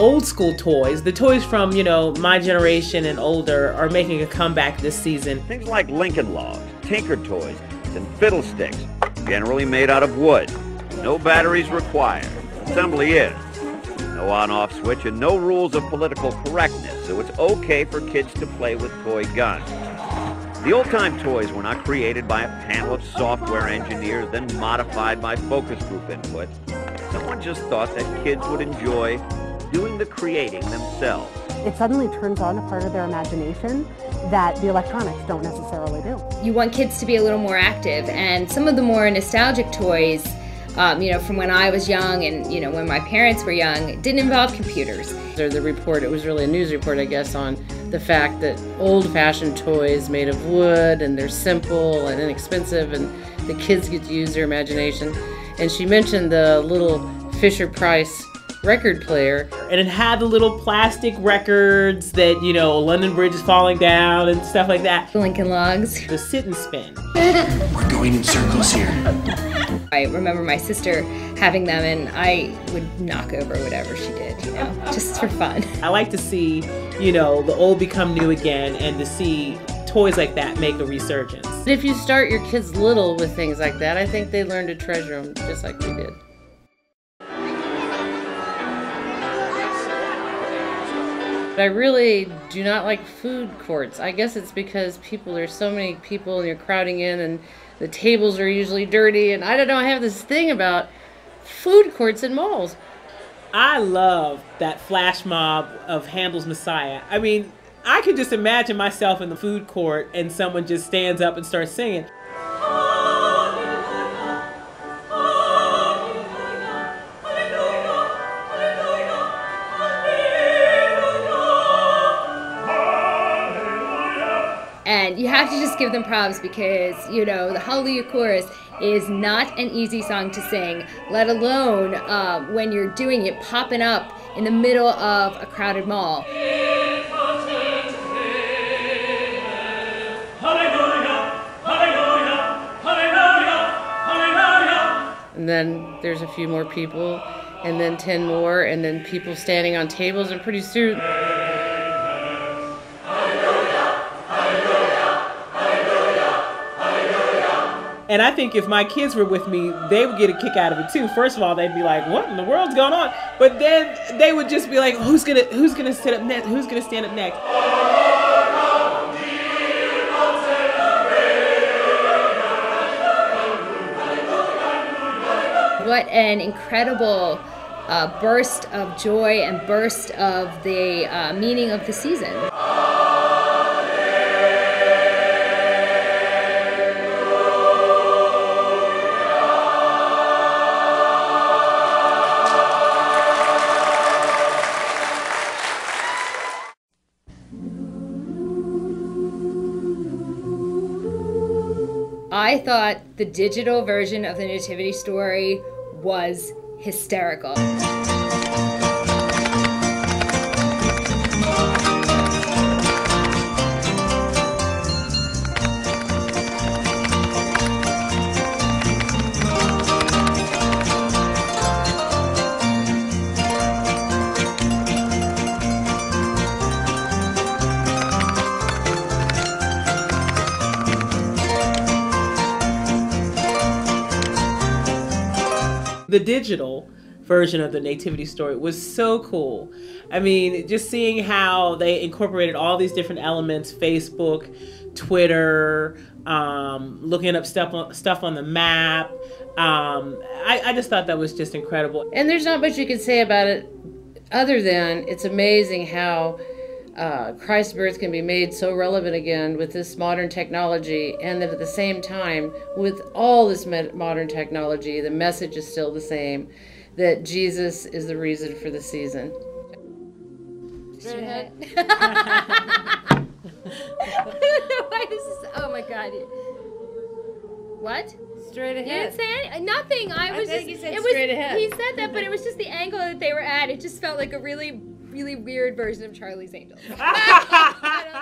old school toys, the toys from, you know, my generation and older, are making a comeback this season. Things like Lincoln Logs, Tinker Toys, and Fiddlesticks, generally made out of wood. No batteries required. Assembly is. No on-off switch and no rules of political correctness, so it's okay for kids to play with toy guns. The old-time toys were not created by a panel of software engineers, then modified by focus group input. Someone just thought that kids would enjoy doing the creating themselves. It suddenly turns on a part of their imagination that the electronics don't necessarily do. You want kids to be a little more active, and some of the more nostalgic toys, you know, from when I was young and, you know, when my parents were young, didn't involve computers. The report, it was really a news report, I guess, on the fact that old-fashioned toys made of wood, and they're simple and inexpensive, and the kids get to use their imagination. And she mentioned the little Fisher-Price record player. And it had the little plastic records that, you know, London Bridge is falling down and stuff like that. The Lincoln Logs. The sit and spin. We're going in circles here. I remember my sister having them, and I would knock over whatever she did, you know, just for fun. I like to see, you know, the old become new again, and to see toys like that make a resurgence. If you start your kids little with things like that, I think they learn to treasure them just like we did. I really do not like food courts. I guess it's because there's so many people and you're crowding in and the tables are usually dirty, and I don't know, I have this thing about food courts in malls. I love that flash mob of Handel's Messiah. I mean, I could just imagine myself in the food court and someone just stands up and starts singing. And you have to just give them props because, you know, the Hallelujah Chorus is not an easy song to sing, let alone when you're doing it popping up in the middle of a crowded mall. And then there's a few more people, and then 10 more, and then people standing on tables, and pretty soon... And I think if my kids were with me, they would get a kick out of it too. First of all, they'd be like, "What in the world's going on?" But then they would just be like, "Who's gonna sit up next? Who's gonna stand up next?" What an incredible burst of joy and burst of the meaning of the season. I thought the digital version of the Nativity Story was hysterical. The digital version of the Nativity Story was so cool. I mean, just seeing how they incorporated all these different elements, Facebook, Twitter, looking up stuff on the map. I just thought that was just incredible. And there's not much you can say about it other than it's amazing how Christ's birth can be made so relevant again with this modern technology, and that at the same time, with all this modern technology, the message is still the same, that Jesus is the reason for the season. Straight ahead. Oh my God. What? Straight ahead. You didn't say anything? Nothing. I think you said straight ahead. He said that, but it was just the angle that they were at. It just felt like a really weird version of Charlie's Angels. I don't know.